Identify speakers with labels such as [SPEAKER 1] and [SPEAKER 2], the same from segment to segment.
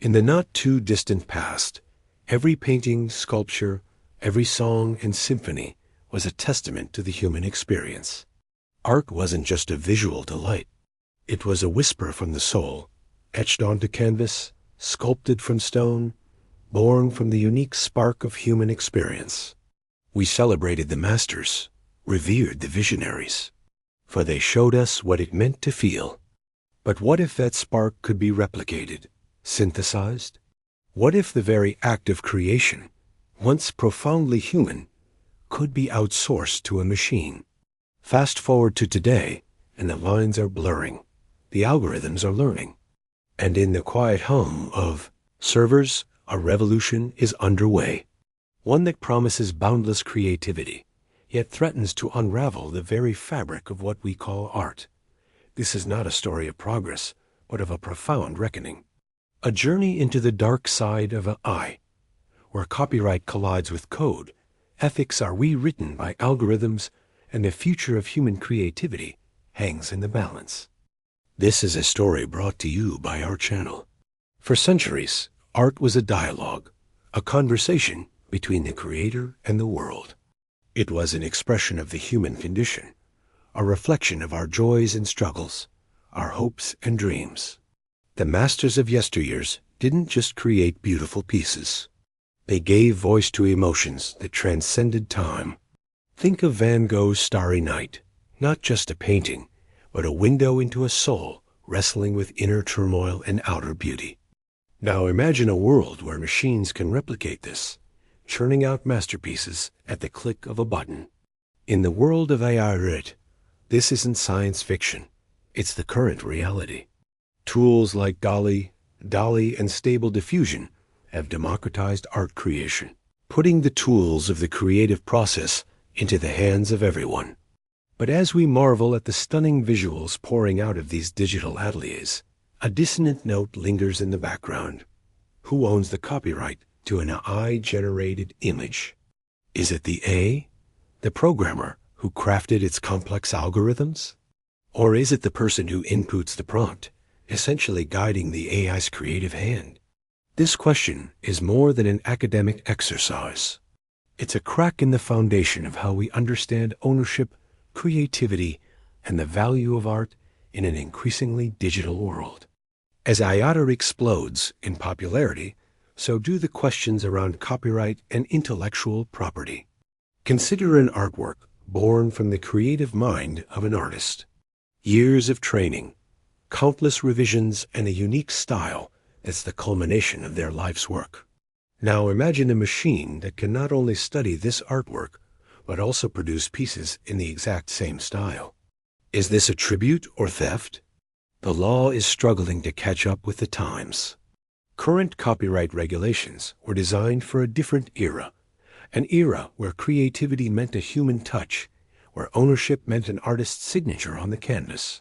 [SPEAKER 1] In the not-too-distant past, every painting, sculpture, every song and symphony was a testament to the human experience. Art wasn't just a visual delight. It was a whisper from the soul, etched onto canvas, sculpted from stone, born from the unique spark of human experience. We celebrated the masters, revered the visionaries, for they showed us what it meant to feel. But what if that spark could be replicated, synthesized? What if the very act of creation, once profoundly human, could be outsourced to a machine? Fast forward to today, and the lines are blurring. The algorithms are learning. And in the quiet hum of servers, a revolution is underway. One that promises boundless creativity, yet threatens to unravel the very fabric of what we call art. This is not a story of progress, but of a profound reckoning. A journey into the dark side of AI, where copyright collides with code, ethics are rewritten by algorithms, and the future of human creativity hangs in the balance. This is a story brought to you by our channel. For centuries, art was a dialogue, a conversation between the creator and the world. It was an expression of the human condition, a reflection of our joys and struggles, our hopes and dreams. The masters of yesteryears didn't just create beautiful pieces. They gave voice to emotions that transcended time. Think of Van Gogh's Starry Night, not just a painting, but a window into a soul wrestling with inner turmoil and outer beauty. Now imagine a world where machines can replicate this, churning out masterpieces at the click of a button. In the world of AI art, this isn't science fiction. It's the current reality. Tools like DALL-E, and Stable Diffusion have democratized art creation, putting the tools of the creative process into the hands of everyone. But as we marvel at the stunning visuals pouring out of these digital ateliers, a dissonant note lingers in the background. Who owns the copyright to an AI-generated image? Is it the A, the programmer who crafted its complex algorithms? Or is it the person who inputs the prompt, essentially guiding the AI's creative hand? This question is more than an academic exercise. It's a crack in the foundation of how we understand ownership, creativity, and the value of art in an increasingly digital world. As IATA explodes in popularity, so do the questions around copyright and intellectual property. Consider an artwork born from the creative mind of an artist. Years of training, countless revisions, and a unique style that's the culmination of their life's work. Now imagine a machine that can not only study this artwork, but also produce pieces in the exact same style. Is this a tribute or theft? The law is struggling to catch up with the times. Current copyright regulations were designed for a different era, an era where creativity meant a human touch, where ownership meant an artist's signature on the canvas.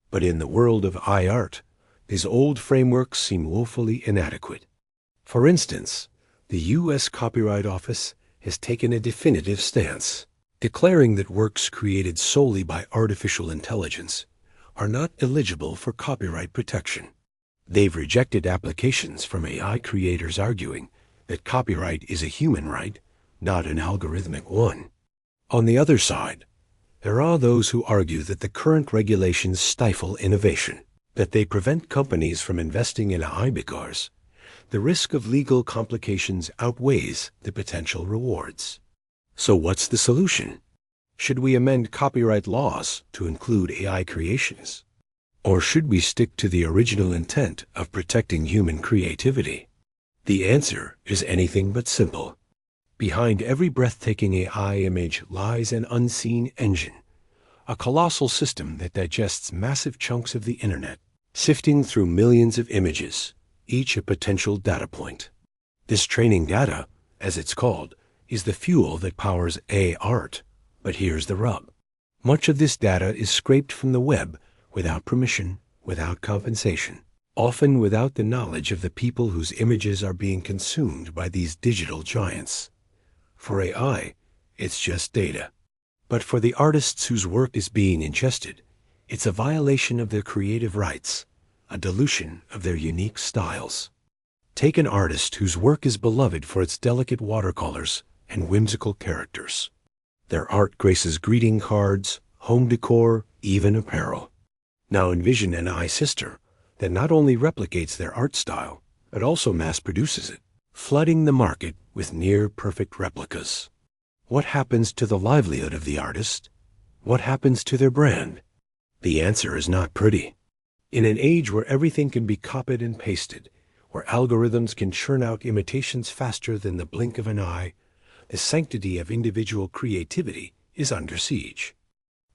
[SPEAKER 1] But in the world of iArt, these old frameworks seem woefully inadequate. For instance, the U.S. Copyright Office has taken a definitive stance, declaring that works created solely by artificial intelligence are not eligible for copyright protection. They've rejected applications from AI creators arguing that copyright is a human right, not an algorithmic one. On the other side, there are those who argue that the current regulations stifle innovation, that they prevent companies from investing in AI because the risk of legal complications outweighs the potential rewards. So what's the solution? Should we amend copyright laws to include AI creations? Or should we stick to the original intent of protecting human creativity? The answer is anything but simple. Behind every breathtaking AI image lies an unseen engine, a colossal system that digests massive chunks of the internet, sifting through millions of images, each a potential data point. This training data, as it's called, is the fuel that powers art. But here's the rub. Much of this data is scraped from the web without permission, without compensation, often without the knowledge of the people whose images are being consumed by these digital giants. For AI, it's just data. But for the artists whose work is being ingested, it's a violation of their creative rights, a dilution of their unique styles. Take an artist whose work is beloved for its delicate watercolors and whimsical characters. Their art graces greeting cards, home decor, even apparel. Now envision an AI sister that not only replicates their art style, but also mass-produces it, flooding the market with near-perfect replicas. What happens to the livelihood of the artist? What happens to their brand? The answer is not pretty. In an age where everything can be copied and pasted, where algorithms can churn out imitations faster than the blink of an eye, the sanctity of individual creativity is under siege.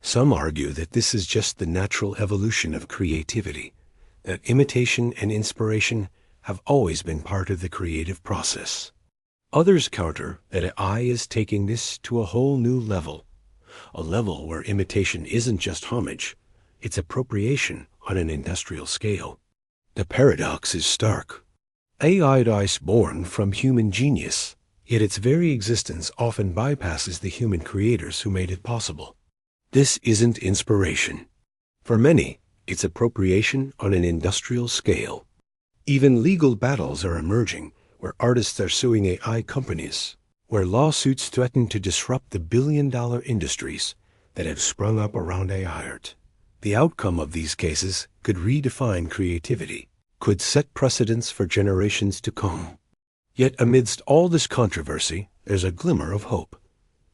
[SPEAKER 1] Some argue that this is just the natural evolution of creativity, that imitation and inspiration have always been part of the creative process. Others counter that AI is taking this to a whole new level, a level where imitation isn't just homage, it's appropriation on an industrial scale. The paradox is stark. AI is born from human genius, yet its very existence often bypasses the human creators who made it possible. This isn't inspiration. For many, it's appropriation on an industrial scale. Even legal battles are emerging where artists are suing AI companies, where lawsuits threaten to disrupt the billion-dollar industries that have sprung up around AI art. The outcome of these cases could redefine creativity, could set precedents for generations to come. Yet amidst all this controversy, there's a glimmer of hope.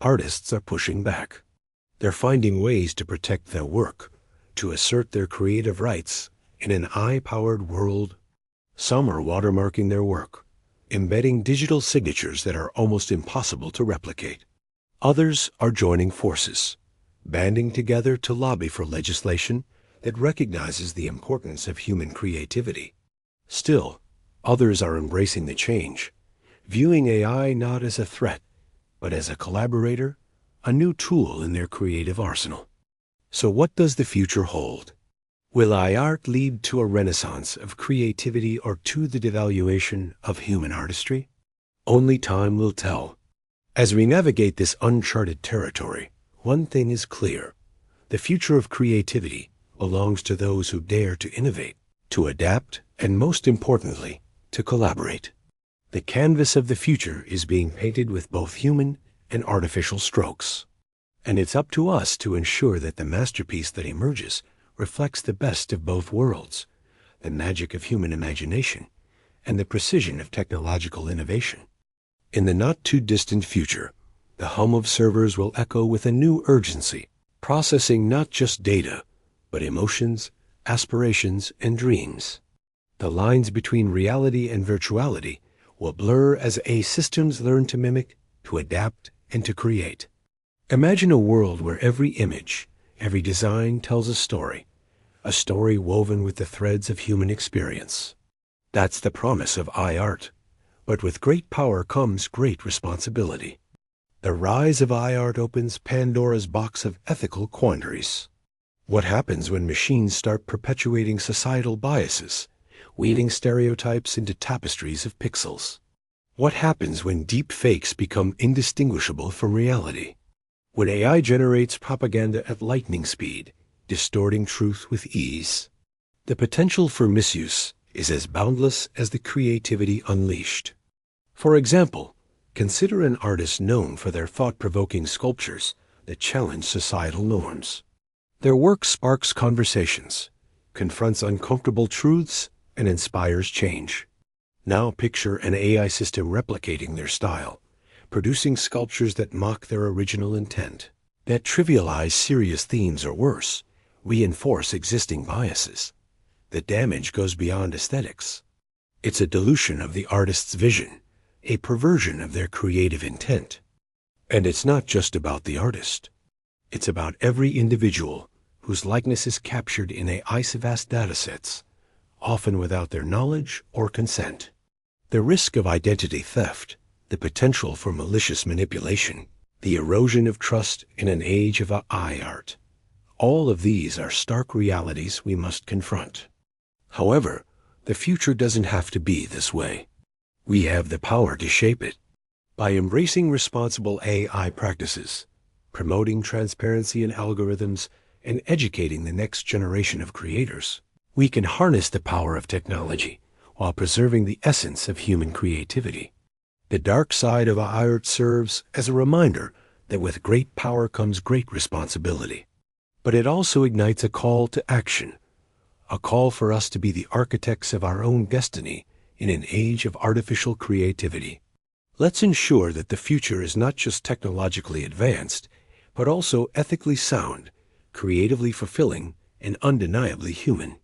[SPEAKER 1] Artists are pushing back. They're finding ways to protect their work, to assert their creative rights in an AI-powered world. Some are watermarking their work, embedding digital signatures that are almost impossible to replicate. Others are joining forces, banding together to lobby for legislation that recognizes the importance of human creativity. Still, others are embracing the change, viewing AI not as a threat, but as a collaborator, a new tool in their creative arsenal. So what does the future hold? Will AI art lead to a renaissance of creativity or to the devaluation of human artistry? Only time will tell. As we navigate this uncharted territory, one thing is clear. The future of creativity belongs to those who dare to innovate, to adapt, and most importantly, to collaborate. The canvas of the future is being painted with both human and artificial strokes. And it's up to us to ensure that the masterpiece that emerges reflects the best of both worlds, the magic of human imagination and the precision of technological innovation. In the not-too-distant future, the hum of servers will echo with a new urgency, processing not just data, but emotions, aspirations, and dreams. The lines between reality and virtuality will blur as AI systems learn to mimic, to adapt, and to create. Imagine a world where every image, every design tells a story woven with the threads of human experience. That's the promise of AI art. But with great power comes great responsibility. The rise of AI art opens Pandora's box of ethical quandaries. What happens when machines start perpetuating societal biases, weaving stereotypes into tapestries of pixels? What happens when deep fakes become indistinguishable from reality? When AI generates propaganda at lightning speed, distorting truth with ease? The potential for misuse is as boundless as the creativity unleashed. For example, consider an artist known for their thought-provoking sculptures that challenge societal norms. Their work sparks conversations, confronts uncomfortable truths, and inspires change. Now picture an AI system replicating their style, producing sculptures that mock their original intent, that trivialize serious themes or worse, reinforce existing biases. The damage goes beyond aesthetics. It's a dilution of the artist's vision, a perversion of their creative intent. And it's not just about the artist. It's about every individual whose likeness is captured in AI's vast datasets, often without their knowledge or consent. The risk of identity theft, the potential for malicious manipulation, the erosion of trust in an age of AI art. All of these are stark realities we must confront. However, the future doesn't have to be this way. We have the power to shape it. By embracing responsible AI practices, promoting transparency in algorithms, and educating the next generation of creators, we can harness the power of technology while preserving the essence of human creativity. The dark side of art serves as a reminder that with great power comes great responsibility. But it also ignites a call to action, a call for us to be the architects of our own destiny in an age of artificial creativity. Let's ensure that the future is not just technologically advanced, but also ethically sound, creatively fulfilling, and undeniably human.